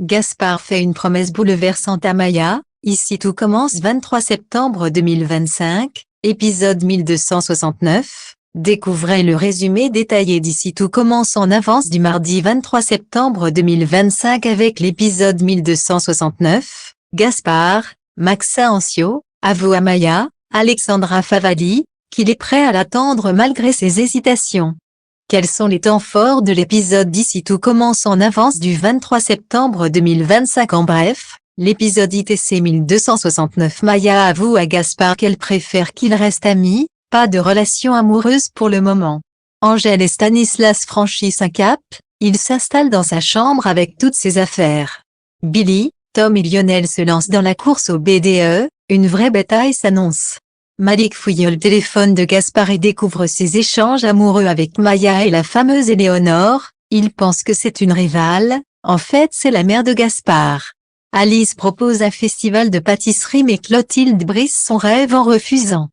Gaspard fait une promesse bouleversante à Maya. Ici tout commence 23 septembre 2025, épisode 1269. Découvrez le résumé détaillé d'Ici tout commence en avance du mardi 23 septembre 2025 avec l'épisode 1269. Gaspard, Maxa Ancio, avoue à Maya, Alexandra Favali, qu'il est prêt à l'attendre malgré ses hésitations. Quels sont les temps forts de l'épisode d'Ici tout commence en avance du 23 septembre 2025 en bref, l'épisode ITC 1269 Maya avoue à Gaspard qu'elle préfère qu'ils restent amis, pas de relation amoureuse pour le moment. Angèle et Stanislas franchissent un cap, ils s'installent dans sa chambre avec toutes ses affaires. Billy, Tom et Lionel se lancent dans la course au BDE, une vraie bataille s'annonce. Malik fouille le téléphone de Gaspard et découvre ses échanges amoureux avec Maya et la fameuse Éléonore. Il pense que c'est une rivale, en fait c'est la mère de Gaspard. Alice propose un festival de pâtisserie mais Clotilde brise son rêve en refusant.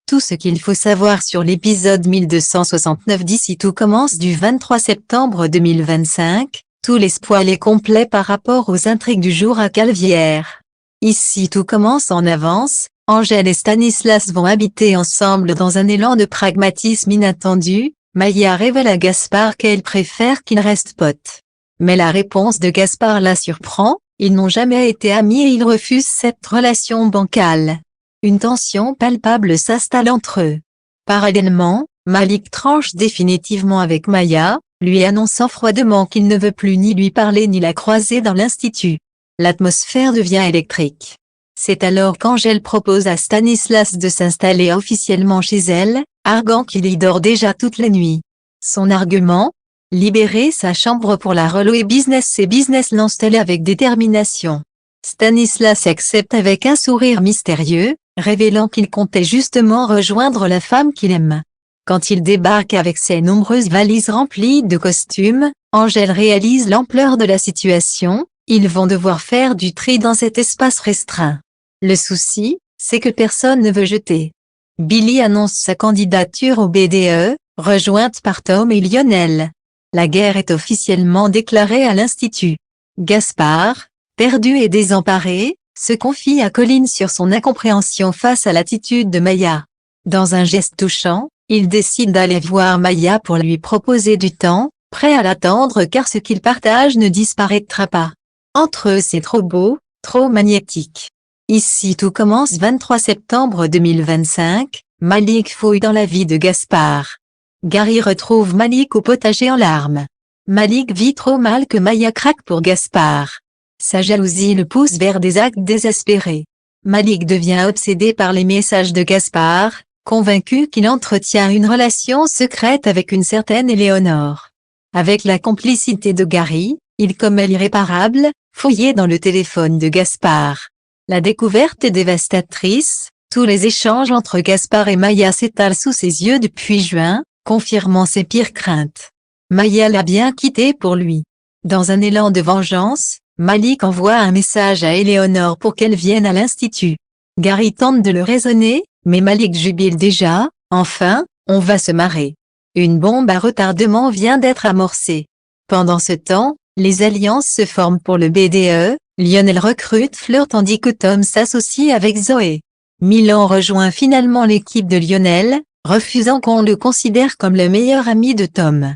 Tout ce qu'il faut savoir sur l'épisode 1269 d'Ici tout commence du 23 septembre 2025, tout l'espoir est complet par rapport aux intrigues du jour à Calvière. Ici tout commence en avance. Angèle et Stanislas vont habiter ensemble dans un élan de pragmatisme inattendu. Maya révèle à Gaspard qu'elle préfère qu'ils restent potes. Mais la réponse de Gaspard la surprend, ils n'ont jamais été amis et ils refusent cette relation bancale. Une tension palpable s'installe entre eux. Parallèlement, Malik tranche définitivement avec Maya, lui annonçant froidement qu'il ne veut plus ni lui parler ni la croiser dans l'institut. L'atmosphère devient électrique. C'est alors qu'Angèle propose à Stanislas de s'installer officiellement chez elle, arguant qu'il y dort déjà toutes les nuits. Son argument? Libérer sa chambre pour la relouer business et business lance-t-elle avec détermination. Stanislas accepte avec un sourire mystérieux, révélant qu'il comptait justement rejoindre la femme qu'il aime. Quand il débarque avec ses nombreuses valises remplies de costumes, Angèle réalise l'ampleur de la situation, ils vont devoir faire du tri dans cet espace restreint. Le souci, c'est que personne ne veut jeter. Billy annonce sa candidature au BDE, rejointe par Tom et Lionel. La guerre est officiellement déclarée à l'Institut. Gaspard, perdu et désemparé, se confie à Colline sur son incompréhension face à l'attitude de Maya. Dans un geste touchant, il décide d'aller voir Maya pour lui proposer du temps, prêt à l'attendre car ce qu'ils partagent ne disparaîtra pas. Entre eux c'est trop beau, trop magnétique. Ici tout commence 23 septembre 2025, Malik fouille dans la vie de Gaspard. Gary retrouve Malik au potager en larmes. Malik vit trop mal que Maya craque pour Gaspard. Sa jalousie le pousse vers des actes désespérés. Malik devient obsédé par les messages de Gaspard, convaincu qu'il entretient une relation secrète avec une certaine Éléonore. Avec la complicité de Gary, il commet l'irréparable, fouiller dans le téléphone de Gaspard. La découverte est dévastatrice, tous les échanges entre Gaspard et Maya s'étalent sous ses yeux depuis juin, confirmant ses pires craintes. Maya l'a bien quitté pour lui. Dans un élan de vengeance, Malik envoie un message à Éléonore pour qu'elle vienne à l'institut. Gary tente de le raisonner, mais Malik jubile déjà, enfin, on va se marrer. Une bombe à retardement vient d'être amorcée. Pendant ce temps, les alliances se forment pour le BDE, Lionel recrute Fleur tandis que Tom s'associe avec Zoé. Milan rejoint finalement l'équipe de Lionel, refusant qu'on le considère comme le meilleur ami de Tom.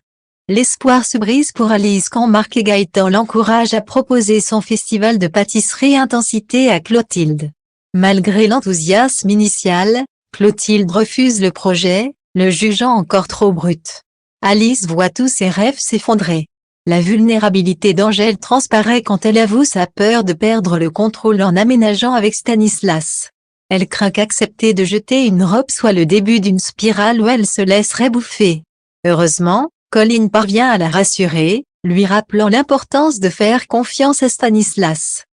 L'espoir se brise pour Alice quand Marc et Gaëtan l'encouragent à proposer son festival de pâtisserie intensité à Clotilde. Malgré l'enthousiasme initial, Clotilde refuse le projet, le jugeant encore trop brut. Alice voit tous ses rêves s'effondrer. La vulnérabilité d'Angèle transparaît quand elle avoue sa peur de perdre le contrôle en aménageant avec Stanislas. Elle craint qu'accepter de jeter une robe soit le début d'une spirale où elle se laisserait bouffer. Heureusement, Colline parvient à la rassurer, lui rappelant l'importance de faire confiance à Stanislas.